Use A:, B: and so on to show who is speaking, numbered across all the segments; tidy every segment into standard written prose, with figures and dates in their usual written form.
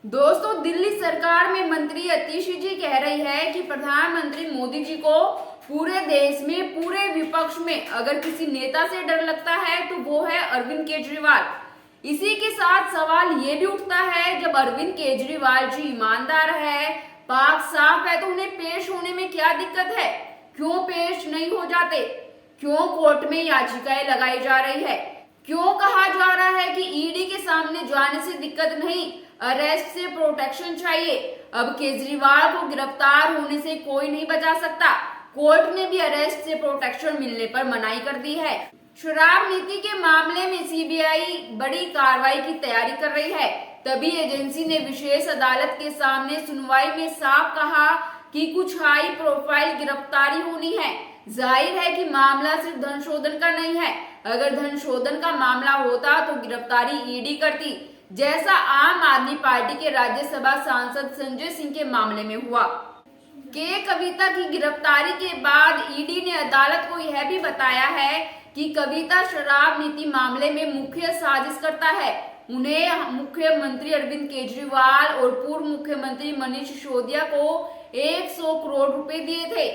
A: दोस्तों, दिल्ली सरकार में मंत्री अतिशी जी कह रही है कि प्रधानमंत्री मोदी जी को पूरे देश में, पूरे विपक्ष में अगर किसी नेता से डर लगता है तो वो है अरविंद केजरीवाल। इसी के साथ सवाल ये भी उठता है, जब अरविंद केजरीवाल जी ईमानदार है, पाक साफ है, तो उन्हें पेश होने में क्या दिक्कत है? क्यों पेश नहीं हो जाते? क्यों कोर्ट में याचिकाएं लगाई जा रही है? क्यों कहा जा रहा है कि ईडी के सामने जाने से दिक्कत नहीं, अरेस्ट से प्रोटेक्शन चाहिए? अब केजरीवाल को गिरफ्तार होने से कोई नहीं बचा सकता। कोर्ट ने भी अरेस्ट से प्रोटेक्शन मिलने पर मनाही कर दी है। शराब नीति के मामले में सीबीआई बड़ी कार्रवाई की तैयारी कर रही है। तभी एजेंसी ने विशेष अदालत के सामने सुनवाई में साफ कहा कि कुछ हाई प्रोफाइल गिरफ्तारी होनी है। जाहिर है कि मामला सिर्फ धन शोधन का नहीं है। अगर धन शोधन का मामला होता तो गिरफ्तारी ईडी करती, जैसा आम आदमी पार्टी के राज्यसभा सांसद संजय सिंह के मामले में हुआ। कविता की गिरफ्तारी के बाद ईडी ने अदालत को यह भी बताया है कि कविता शराब नीति मामले में मुख्य साजिश करता है। उन्हें मुख्यमंत्री अरविंद केजरीवाल और पूर्व मुख्यमंत्री मनीष सिसोदिया को 100 करोड़ रुपए दिए थे।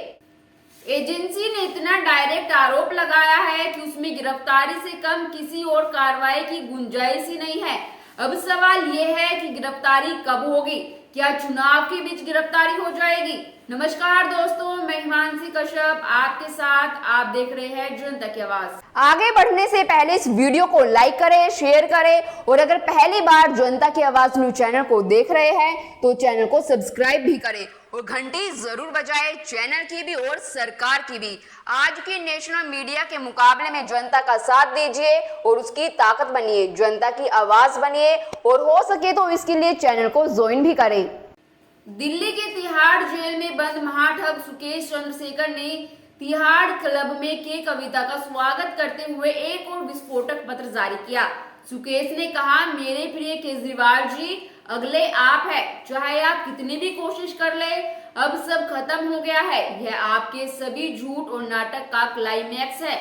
A: एजेंसी ने इतना डायरेक्ट आरोप लगाया है कि उसमें गिरफ्तारी से कम किसी और कार्रवाई की गुंजाइश ही नहीं है। अब सवाल यह है कि गिरफ्तारी कब होगी? क्या चुनाव के बीच गिरफ्तारी हो जाएगी? नमस्कार दोस्तों, मैं हिमांशी कश्यप आपके साथ। आप देख रहे हैं जनता की आवाज।
B: आगे बढ़ने से पहले इस वीडियो को लाइक करें, शेयर करें और अगर पहली बार जनता की आवाज न्यूज चैनल को देख रहे हैं तो चैनल को सब्सक्राइब भी करें और घंटी जरूर बजाएं, चैनल की भी और सरकार की भी। आज की नेशनल मीडिया के मुकाबले में जनता का साथ दीजिए और उसकी ताकत बनिए, जनता की आवाज बनिए और हो सके तो इसके लिए चैनल को ज्वाइन भी करें।
A: दिल्ली के तिहाड़ जेल में बंद महाठग सुकेश चंद्रशेखर ने तिहाड़ क्लब में कविता का स्वागत करते हुए एक और विस्फोटक पत्र जारी किया। सुकेश ने कहा, मेरे प्रिय केजरीवाल जी, अगले आप है, चाहे आप कितनी भी कोशिश कर ले, अब सब खत्म हो गया है। यह आपके सभी झूठ और नाटक का क्लाइमैक्स है।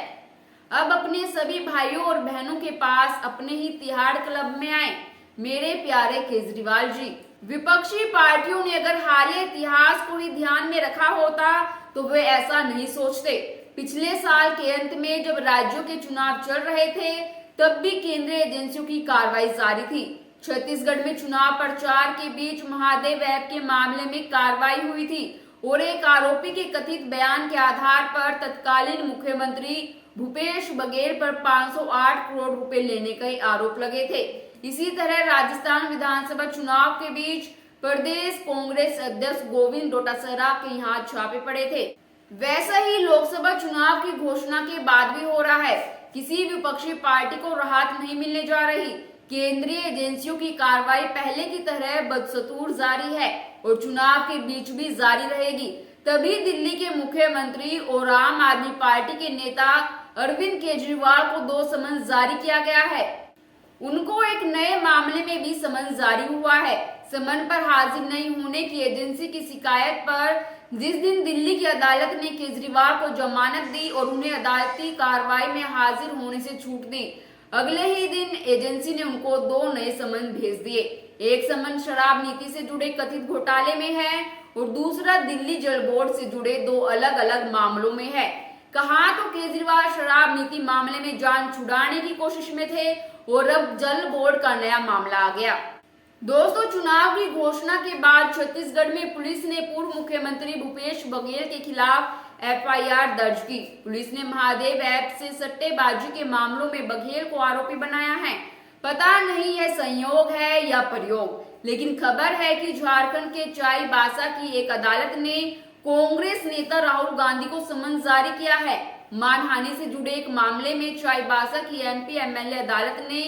A: अब अपने सभी भाइयों और बहनों के पास अपने ही तिहाड़ क्लब में आए। मेरे प्यारे केजरीवाल जी, विपक्षी पार्टियों ने अगर हालिया इतिहास को ही ध्यान में रखा होता तो वे ऐसा नहीं सोचते। पिछले साल के अंत में जब राज्यों के चुनाव चल रहे थे तब भी केंद्रीय एजेंसियों की कार्रवाई जारी थी। छत्तीसगढ़ में चुनाव प्रचार के बीच महादेव ऐप के मामले में कार्रवाई हुई थी और एक आरोपी के कथित बयान के आधार पर तत्कालीन मुख्यमंत्री भूपेश बघेल पर 508 करोड़ रुपए लेने के आरोप लगे थे। इसी तरह राजस्थान विधानसभा चुनाव के बीच प्रदेश कांग्रेस अध्यक्ष गोविंद डोटासरा के यहाँ छापे पड़े थे। वैसा ही लोकसभा चुनाव की घोषणा के बाद भी हो रहा है। किसी विपक्षी पार्टी को राहत नहीं मिलने जा रही। केंद्रीय एजेंसियों की कार्रवाई पहले की तरह बदस्तूर जारी है और चुनाव के बीच भी जारी रहेगी। तभी दिल्ली के मुख्यमंत्री और आम आदमी पार्टी के नेता अरविंद केजरीवाल को 2 समन जारी किया गया है। उनको एक नए मामले में भी समन जारी हुआ है। समन पर हाजिर नहीं होने की एजेंसी की शिकायत पर जिस दिन दिल्ली की अदालत ने केजरीवाल को जमानत दी और उन्हें अदालती कार्रवाई में हाजिर होने से छूट दी, अगले ही दिन एजेंसी ने उनको 2 नए समन भेज दिए। एक समन शराब नीति से जुड़े कथित घोटाले में है और दूसरा दिल्ली जल बोर्ड से जुड़े 2 अलग अलग मामलों में है। कहा तो केजरीवाल शराब नीति मामले में जान छुड़ाने की कोशिश में थे और अब जल बोर्ड का नया मामला आ गया। दोस्तों, चुनाव की घोषणा के बाद छत्तीसगढ़ में पुलिस ने पूर्व मुख्यमंत्री भूपेश बघेल के खिलाफ एफआईआर दर्ज की। पुलिस ने महादेव ऐप से सट्टेबाजी के मामलों में बघेल को आरोपी बनाया है। पता नहीं यह संयोग है या प्रयोग, लेकिन खबर है कि झारखंड के चाईबासा की एक अदालत ने कांग्रेस नेता राहुल गांधी को समन जारी किया है। मानहानि से जुड़े एक मामले में चाईबासा की एमपी एमएलए अदालत ने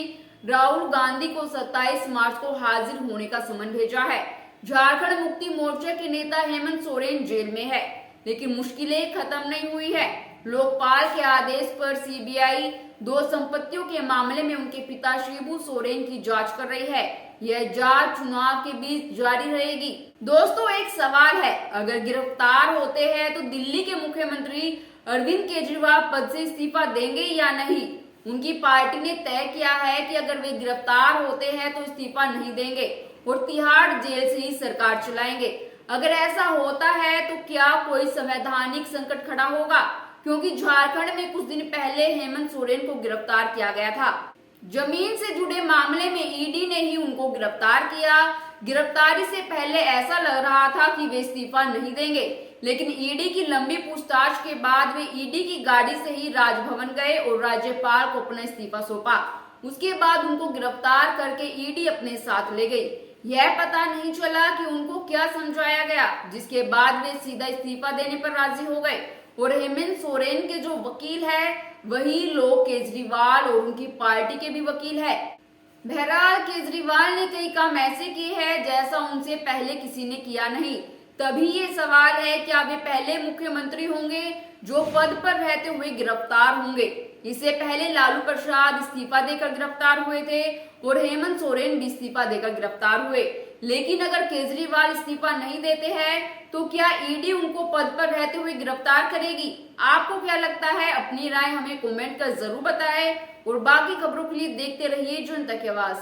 A: राहुल गांधी को 27 मार्च को हाजिर होने का समन भेजा है। झारखंड मुक्ति मोर्चा के नेता हेमंत सोरेन जेल में है, लेकिन मुश्किलें खत्म नहीं हुई है। लोकपाल के आदेश पर सीबीआई 2 संपत्तियों के मामले में उनके पिता शिबू सोरेन की जांच कर रही है। यह जांच चुनाव के बीच जारी रहेगी। दोस्तों, एक सवाल है, अगर गिरफ्तार होते हैं तो दिल्ली के मुख्यमंत्री अरविंद केजरीवाल पद से इस्तीफा देंगे या नहीं? उनकी पार्टी ने तय किया है कि अगर वे गिरफ्तार होते हैं तो इस्तीफा नहीं देंगे और तिहाड़ जेल से ही सरकार चलाएंगे। अगर ऐसा होता है तो क्या कोई संवैधानिक संकट खड़ा होगा, क्योंकि झारखंड में कुछ दिन पहले हेमंत सोरेन को गिरफ्तार किया गया था। जमीन से जुड़े मामले में ईडी ने ही उनको गिरफ्तार किया। गिरफ्तारी से पहले ऐसा लग रहा था कि वे इस्तीफा नहीं देंगे, लेकिन ईडी की लंबी पूछताछ के बाद वे ईडी की गाड़ी से ही राजभवन गए और राज्यपाल को अपना इस्तीफा सौंपा। उसके बाद उनको गिरफ्तार करके ईडी अपने साथ ले गई। यह पता नहीं चला कि उनको क्या समझाया गया, जिसके बाद वे सीधा इस्तीफा देने पर राजी हो गए। और हेमंत सोरेन के जो वकील है वही लोग केजरीवाल और उनकी पार्टी के भी वकील है। बहरहाल केजरीवाल ने कई काम ऐसे किए हैं जैसा उनसे पहले किसी ने किया नहीं। तभी ये सवाल है, क्या वे पहले मुख्यमंत्री होंगे जो पद पर रहते हुए गिरफ्तार होंगे? इससे पहले लालू प्रसाद इस्तीफा देकर गिरफ्तार हुए थे और हेमंत सोरेन भी इस्तीफा देकर गिरफ्तार हुए। लेकिन अगर केजरीवाल इस्तीफा नहीं देते हैं तो क्या ईडी उनको पद पर रहते हुए गिरफ्तार करेगी? आपको क्या लगता है? अपनी राय हमें कमेंट कर जरूर बताएं और बाकी खबरों के लिए देखते रहिए जनता की आवाज।